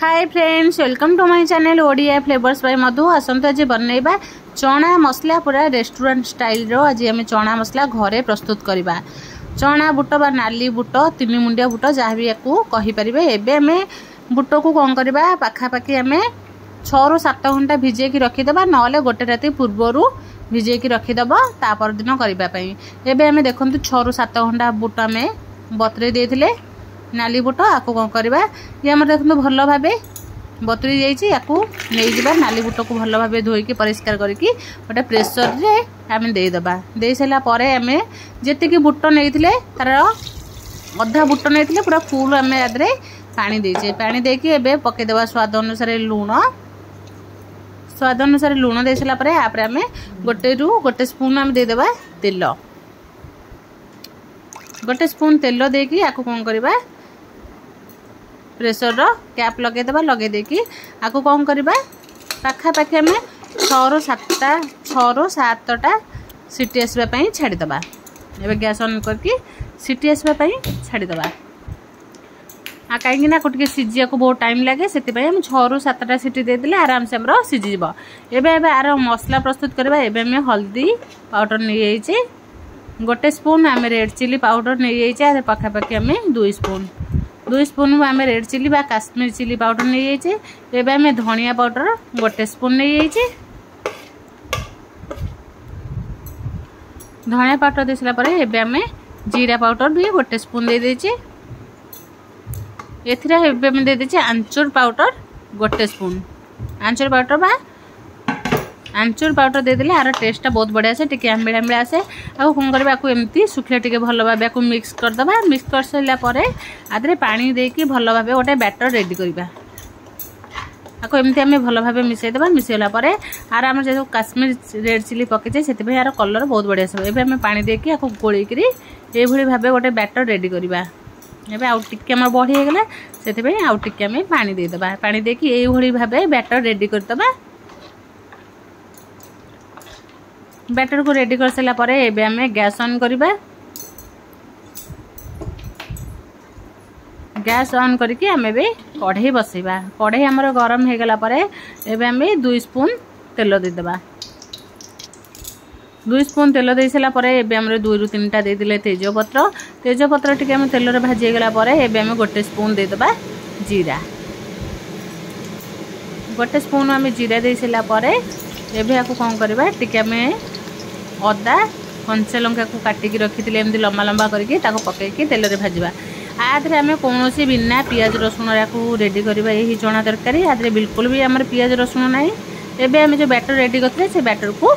Hi friends, welcome to my channel Odia flavours by Madhu. आसंत आज बनइबा चना मसला पूरा रेस्टोरेंट स्टाइल रो। आज आम चना मसला घरे प्रस्तुत करवा। चना बुट बा नाली बुट, तीन मुंडिया बुट जहाँ भी कहीपर। एवं आम बुट को कौन करवा पाखापाखि आम 6 ରୁ 7 घंटा भिजेक रखीदबा, ना गोटे राति पूर्वर भिजेक रखीदब ता परदिन करने। एवं आम देखो 6 ରୁ 7 घंटा बुट आम बतरे देते नाली बुट। आपको कौन करवा ये आम देखो भल भाव बतरी जाइए। नाली बुट को भल भाव धोईकी परिष्कार करके गोटे प्रेसर रे आम देदेबा। दे सारापर आम जी बुट नहीं तार अधा बुट नहीं पूरा फुल आम आदे पानी देचे। पानी देकी एबे पकेदेबा स्वाद अनुसार लुण दे सारापर आप गोटे स्पून आम देदेबा तेल। गोटे स्पून तेल देकी आपको कौन करवा प्रेसर कैप लगेदेबा। लगे देकी आपको कौन करवा पाखापाखि आम 6 ରୁ 7टा सीटी आसवाई छाड़ीदबा। एवं गैस ऑन करके सीटी आसवाई छाड़ीदबा। कहीं टे सीझा को बहुत टाइम लगे से 6 ରୁ 7टा सीटी देदेले आराम से आम सीझीज। एवं आर मसला प्रस्तुत करवा। एवं आम हल्दी पाउडर नहीं जाइए, गोटे स्पून आम रेड चिली पाउडर नहीं जाइए। पाखापाखि आम 2 स्पून आम रेड चिली बा काश्मीर चिली पाउडर नहीं जाइए। एवं आम धनिया पाउडर गोटे स्पून नहीं जाइए। धनिया पाउडर दे सारापर एवं आम जीरा पाउडर भी गोटे स्पून दे देचे। एथिरा एवं दे देचे आंचूर पाउडर गोटे स्पून। आंचूर पाउडर देदेले आर टेस्टा बहुत बढ़िया से टी आंबिला आंबिला आसे। आपको कौन करवा एमती सुखिला टी भल भाव मिक्स करदबा। मिक्स कर सारा पर आदरे पानी देकी भल भाव गोटे बैटर रेडी करवा। आपको एमती आम भल भाव मिसईदेबा। मिसईला आर आम जो काश्मीर रेड चिली पकईचे से यार कलर बहुत बढ़िया सब। एवं आम पानी देकी आपको गोलेकरी ये भाव गोटे बैटर रेडी करवा। एवं आउ टिके आम बढ़ीगला से आउ टिके आम पानी देदेबा। पानी देकी ये भाव बैटर रेडी करदबा। बैटर को रेडी कर सारा पर एबे आम गैस ऑन करवा। गैस ऑन करके आम ए कढ़ई बसैबा। कढ़ई आमर गरम हो गला पर एबे आम 2 स्पून तेल देदेबा। 2 स्पून तेल दे सारा पर एबे आम 2 ରୁ 3टा देदेले तेजपत्र। तेजपत्र टिके आम तेल भाजी गला पर एबे आम गोटे स्पून देदेबा जीरा। गोटे स्पून आम जीरा दे सारा पर एबे आपको कौन करवा टिके आम अदा कंचा लंका को काटिकी रखी एमती लंबा लंबा करके पकईकी तेल रे भाजवा। आधे आम कौन बिना पियाज रसुण रेडी करवा। यही चना तरकारी आधे बिल्कुल भी आम पियाज रसुण ना। एबे आम जो बैटर रेडी करते से बैटर को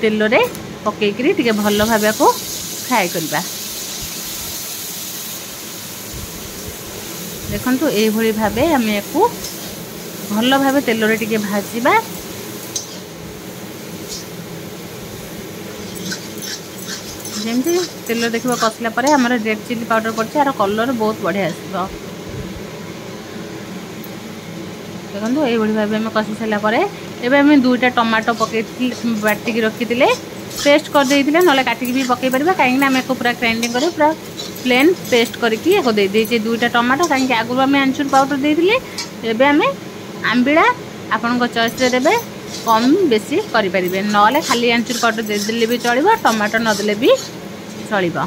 तेल रे पकईकी टिके भल भाव को फ्राए करवा। देखंतु एभली भावे आम याकू भल भाव तेल रे टिके भाजिबा। जमती तेल देखा कसला पर आम रेड चिली पाउडर पड़े आर कलर बहुत बढ़िया आसो। देखो ये भाव आम कषि सारापर एवं आम 2टा टमाटो पकई बाटिकी रखी पेस्ट कर देते ना काटिकी भी पकई पार। कहीं आम पूरा ग्राइंडिंग कर पूरा प्लेन पेस्ट करके 2टा टमाटो कहीं आगुरी आम आंचूर पाउडर देते। एवं आम आंबिला आपण चॉइस देवे कम बेसी करें ना खाली आंचूर पाउडर देदेले भी चलो, टमाटो नदेले भी चलो।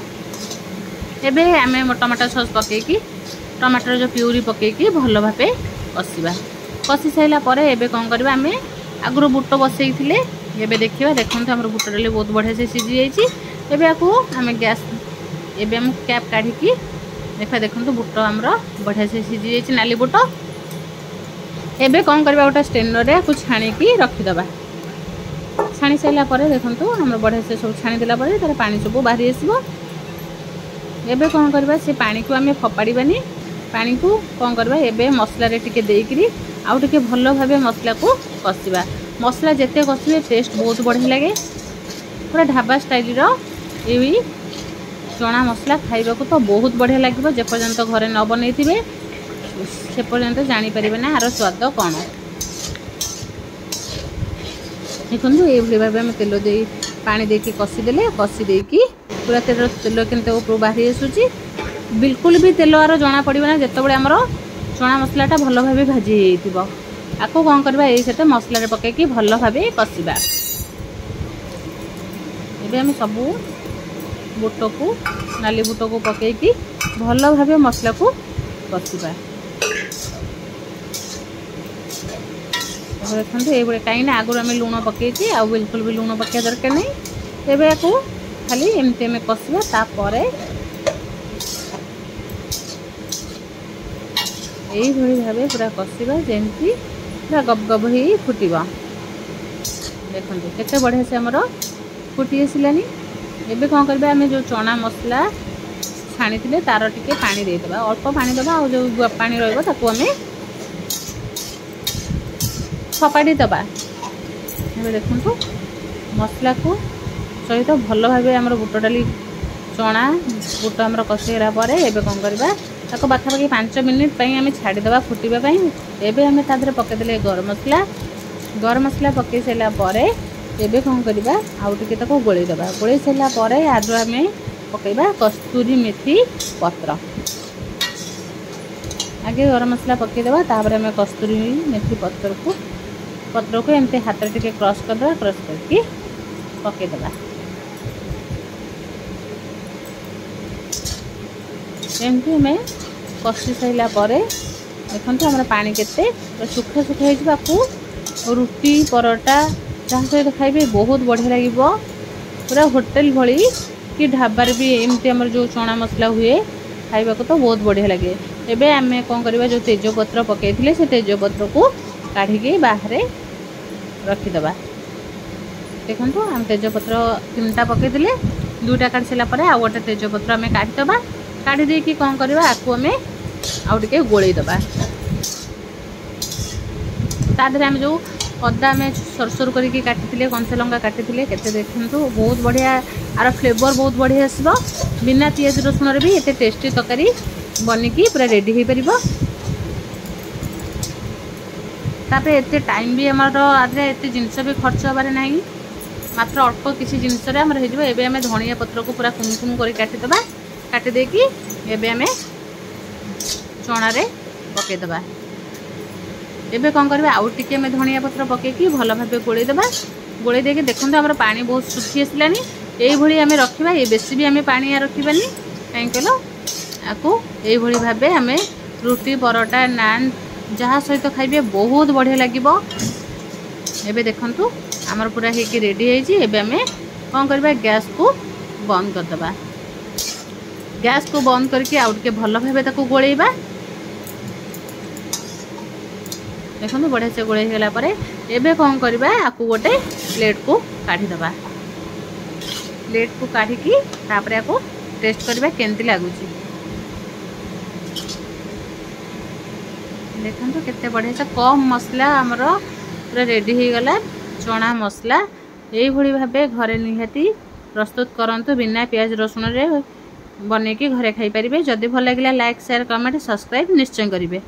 एबे आम टमाटो सॉस पकईकी टमाटर जो प्यूरी पकईकी भल भाव कषा। कषि सारा पर एबे कौन करवा आम आगु बुट बसई थे। एबे देखा देखो आम बुट डाली बहुत बढ़िया से सीझी जाइए। आपको आम गैस एबे आम कैप काढ़ी देखा देखो बुट आम बढ़िया से सीझी जाइए नाली बुट। एबे कौन करवा गोटे स्टेनर रे आपको छाणीकी रखीदबा। छाणी सारा पर देखो आम बढ़िया से सब छाणीदेला तार पानी सब बाहरी आसो। एबे कौन करवा से पानी को आम फपाड़बानी। पानी को कौन करवा एबे मसला रे टिके देइकरी आउ टिके भल भाव मसला को कषा। मसला जिते कषे टेस्ट बहुत बढ़िया लगे। पूरा ढाबा स्टाइल रो ये चना मसला खाइबा को तो बहुत बढ़िया लगे। जेपर्यंत घरे न बनई से पर्यंत जानीपर ना आर स्वाद कौन। देखो ये भाव आम तेल दे पानी देकी कषिदेले कषि देकी पूरा तेल केमती ऊपर बाहरी आसूँ। बिल्कुल भी तेल आर जना पड़ना जिते आमर चना मसलाटा भल भाव भाजी आपको कौन करवा ये सहित मसला पकईकि भल भाव कषा एबे हम सब बुट को नाली बुट को पकईकि भल भाव मसला को कषा देखते ये कहीं आगुरी आम लुण पकईची आ बिल्कुल भी लुण पकड़ा दरकार नहीं एबे को खाली एमती आम कषा तापर यही भाव पूरा कषा जमती पूरा गब गब ही फुटब देखते केते बढ़िया से आमर फुटी आसलानी एबे कौन करबा आम जो चना मसला छाणी थे तार टिके पानी देदेबा अल्प पानी दबा और जो पानी रहिबो ताकू आम छपाड़ी दबा देखु मसला को सहित भल भाव आम बुट डाली चना बुट आम कषेला एबे कौन करबा ताको पाखापाखि 5 मिनिट आम छाड़ीदे फुटापी एबे आम तादरे पकईदे गरम मसला पकई सारापर एबे कौन करबा आउ टिके ताको गोलैदबा गोलै सारापर आदु आम पकईबा कस्तूरी मेथी पत्र आगे गरम मसला पकईदेबा तापर आम कस्तूरी मेथी पत्र को एमती हाथ टिके क्रश करदेबा क्रश करके पकईदेबा एमती आम कषि सारापर देखते आम पानी केते सुखा सुखा हो रुटी परोटा जहाँ सहित खाइबे बहुत बढ़िया लगे पूरा होटेल भली कि ढाबार भी एमती आम जो चना मसला हुए खाइबा को तो बहुत बढ़िया लगे एबे आम कौन करबा जो तेजपत्र पकईथिले से तेजपत्र को काढ़ी बाहर रखीदबा देखो आम तेजपत्र 3टा पकईले 2टा काढ़ी सारापर आ गोटे तेजपत्र आम काढ़ीदबा काढ़ी देकी कौन करबा आकु आम आउ टिके गोलैदबा तादरे आम जो अदा आम सरसर करके काटी कंचा लंका काटी केते देखु बहुत बढ़िया आर फ्लेवर बहुत बढ़िया आसब बिना पियाज रसुण भी एते टेस्टी तरकारी बनिकी पूरा रेडी हो पार तापर एते टाइम भी आमर आदे एते जिनस भी खर्च हबार ना मात्र अल्प किसी जिनस आमर हो आम धनिया पत्र को पूरा कुम कुम कर काटिदबा काटी देकी एबे आम चना रे पकईदबा एबे कौन करबा आउ टिके आम धनिया पत्र पकईकि भल भाव गोलैदबा गोलै देके देखते आमर पानी बहुत सुखी आसलानी यही आम रखा ये बेसी भी आम पानी रखानी कहीं कहल आपको यही भाव आम रुटी परोटा नान जहाँ सहित खाइबे बहुत बढ़िया लगे एबे देखंतु आमर पूरा होगी रेडी होइए आम कौन करबा गैस को बंद करदबा गैस को बंद करके आउ टिके भल भाव ताको गोलैबा देखो बढ़िया से गोलै गला परे एबे कौन करबा आपको गोटे प्लेट को काढ़ीदबा प्लेट को काढ़ी तापर आपको टेस्ट करबा केमती लागुची देखो केते बढ़िया से कम मसला आमर पूरा रेडी हो गला चना मसला यही भाव घरे निहाती प्रस्तुत करंतु बिना प्याज रसुण रे बनैकी घरे खाई परिबे जदि भल लागिला लाइक शेयर कमेंट सब्सक्राइब निश्चय करिवे।